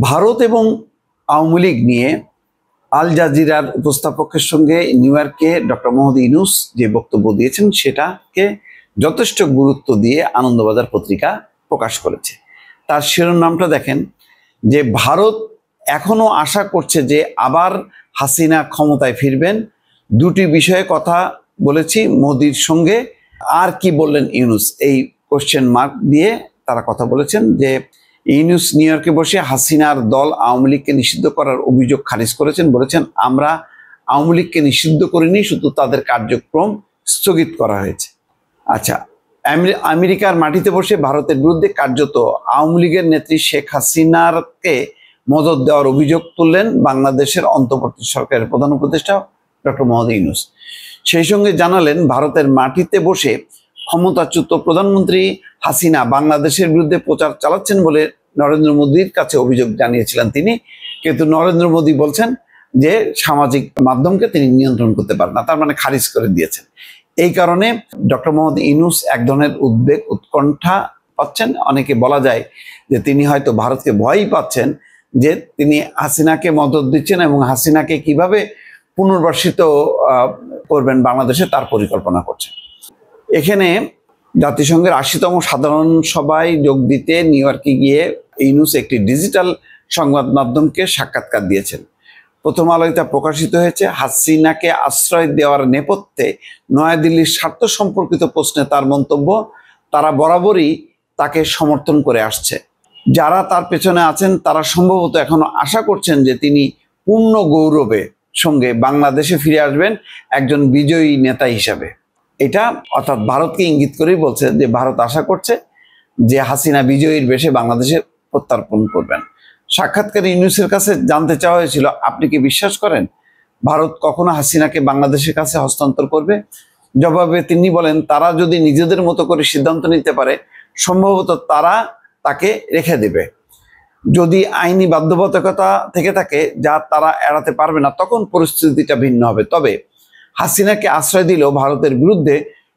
ভারত এবং আওয়ামী লীগ নিয়ে আল জাজিরার উপস্থাপকের সঙ্গে নিউ ইয়র্কে ডক্টর মোহাম্মদ ইউনূস যে বক্তব্য দিয়েছেন সেটাকে যথেষ্ট গুরুত্ব দিয়ে আনন্দবাজার পত্রিকা প্রকাশ করেছে। তার শিরোনামটা দেখেন যে ভারত এখনো আশা করছে যে আবার হাসিনা ক্ষমতায় ফিরবেন। দুটি বিষয়ে কথা বলেছি মোদির সঙ্গে। আর কি বললেন ইউনূস, এই কোশ্চেন মার্ক দিয়ে তারা কথা বলেছেন যে ইউনূস নিউ ইয়র্কে বসে হাসিনার দল আওয়ামী লীগকে নিষিদ্ধ করার অভিযোগ খারিজ করেছেন। বলেছেন, আমরা আওয়ামী লীগকে নিষিদ্ধ করিনি, শুধু তাদের কার্যক্রম স্থগিত করা হয়েছে। আচ্ছা, আমেরিকার মাটিতে বসে ভারতের বিরুদ্ধে কার্যত আওয়ামী লীগের নেত্রী শেখ হাসিনাকে মদদ দেওয়ার অভিযোগ তুললেন বাংলাদেশের অন্তর্বর্তী সরকারের প্রধান উপদেষ্টা ডক্টর মোহাম্মদ ইউনূস। সেই সঙ্গে জানালেন, ভারতের মাটিতে বসে ক্ষমতাচ্যুত প্রধানমন্ত্রী হাসিনা বাংলাদেশের বিরুদ্ধে প্রচার চালাচ্ছেন বলে নরেন্দ্র মোদীর কাছে অভিযোগ জানিয়েছিলেন তিনি। কিন্তু নরেন্দ্র মোদী বলছেন যে সামাজিক মাধ্যমকে তিনি নিয়ন্ত্রণ করতে পারেন না, তার মানে খারিজ করে দিয়েছেন। এই কারণে ডক্টর মোহাম্মদ ইউনূস এক ধরনের উদ্বেগ উৎকণ্ঠা পাচ্ছেন। অনেকে বলা যায় যে তিনি হয়তো ভারতকে ভয়ই পাচ্ছেন যে তিনি হাসিনাকে মদদ দিচ্ছেন এবং হাসিনাকে কিভাবে পুনর্বাসিত করবেন বাংলাদেশে তার পরিকল্পনা করছেন। এখানে জাতিসংঘের ৮০তম সাধারণ সভায় যোগ দিতে নিউ ইয়র্কে গিয়ে ইউনূস একটি ডিজিটাল সংবাদ মাধ্যমকে সাক্ষাৎকার দিয়েছেন। প্রথম আলোয় তা প্রকাশিত হয়েছে। হাসিনাকে আশ্রয় দেওয়ার নেপথ্যে নয়াদিল্লির স্বার্থ সম্পর্কিত প্রশ্নে তার মন্তব্য, তারা বরাবরই তাকে সমর্থন করে আসছে। যারা তার পেছনে আছেন তারা সম্ভবত এখনো আশা করছেন যে তিনি পূর্ণ গৌরবে সঙ্গে বাংলাদেশে ফিরে আসবেন একজন বিজয়ী নেতা হিসাবে। এটা অর্থাৎ ভারতকে ইঙ্গিত করেই বলছে যে ভারত আশা করছে যে হাসিনা বিজয়ীর বেশে বাংলাদেশে প্রত্যার্পণ করবেন। সাক্ষাৎকারে ইউনূসের কাছে জানতে চাওয়া হয়েছিল, আপনি কি বিশ্বাস করেন ভারত কখনো হাসিনাকে বাংলাদেশের কাছে হস্তান্তর করবে? জবাবে তিনি বলেন, তারা যদি নিজেদের মতো করে সিদ্ধান্ত নিতে পারে সম্ভবত তারা তাকে রেখে দেবে। যদি আইনি বাধ্যবাধকতা থেকে থাকে যা তারা এড়াতে পারবে না, তখন পরিস্থিতিটা ভিন্ন হবে। তবে হাসিনাকে আশ্রয় দিলেও ভারতের বিরুদ্ধে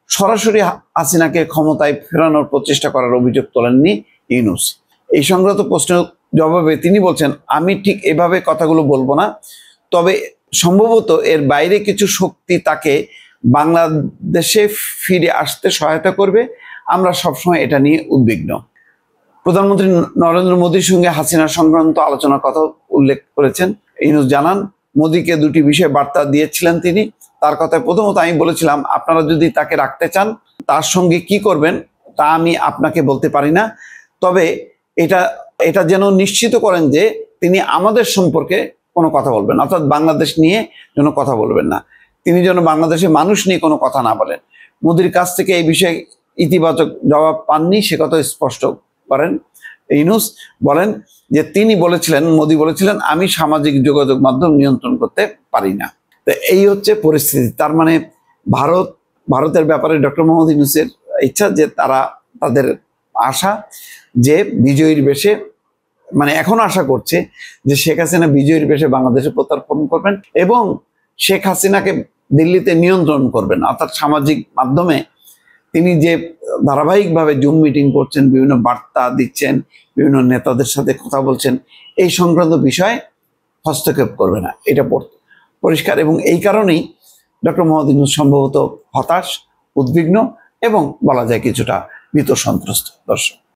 সরাসরি হাসিনাকে ক্ষমতায় ফেরানোর প্রচেষ্টা করার অভিযোগ তোলেননি ইউনূস। এই সংক্রান্ত প্রশ্নের জবাবে তিনি বলছেন, আমি ঠিক এভাবে কথাগুলো বলবো না, তবে সম্ভবত এর বাইরে কিছু শক্তি তাকে বাংলাদেশে ফিরে আসতে সহায়তা করবে। আমরা সবসময় এটা নিয়ে উদ্বিগ্ন। প্রধানমন্ত্রী নরেন্দ্র মোদীর সঙ্গে হাসিনা সংক্রান্ত আলোচনার কথা উল্লেখ করেছেন ইউনূস। জানান, মোদীকে দুটি বিষয়ে বার্তা দিয়েছিলেন তিনি। তার কথায় প্রথমত আমি বলেছিলাম, আপনারা যদি তাকে রাখতে চান তার সঙ্গে কি করবেন তা আমি আপনাকে বলতে পারি না, তবে এটা যেন নিশ্চিত করেন যে তিনি আমাদের সম্পর্কে কোনো কথা বলবেন, অর্থাৎ বাংলাদেশ নিয়ে যেন কথা বলবেন না, তিনি যেন বাংলাদেশের মানুষ নিয়ে কোনো কথা না বলেন। মোদীর কাছ থেকে এই বিষয়ে ইতিবাচক জবাব পাননি, সে কথা স্পষ্ট করেন ইউনূস। বলেন যে তিনি বলেছিলেন, মোদী বলেছিলেন, আমি সামাজিক যোগাযোগ মাধ্যম নিয়ন্ত্রণ করতে পারি না। তো এই হচ্ছে পরিস্থিতি। তার মানে ভারতের ব্যাপারে ডক্টর মোহাম্মদ ইউনূসের ইচ্ছা যে তাদের আশা যে বিজয়ীর বেশে, মানে এখন আশা করছে যে শেখ হাসিনা বিজয়ীর বেশে বাংলাদেশে প্রত্যার্পণ করবেন এবং শেখ হাসিনাকে দিল্লিতে নিয়ন্ত্রণ করবেন। অর্থাৎ সামাজিক মাধ্যমে তিনি যে ধারাবাহিকভাবে জুম মিটিং করছেন, বিভিন্ন বার্তা দিচ্ছেন, বিভিন্ন নেতাদের সাথে কথা বলছেন, এই সংক্রান্ত বিষয়ে হস্তক্ষেপ করবে না, এটা পরিষ্কার। এবং এই কারণেই ডক্টর মোহাম্মদ ইউনূস সম্ভবত হতাশ, উদ্বিগ্ন এবং বলা যায় কিছুটা ভীত সন্ত্রস্ত। দর্শক।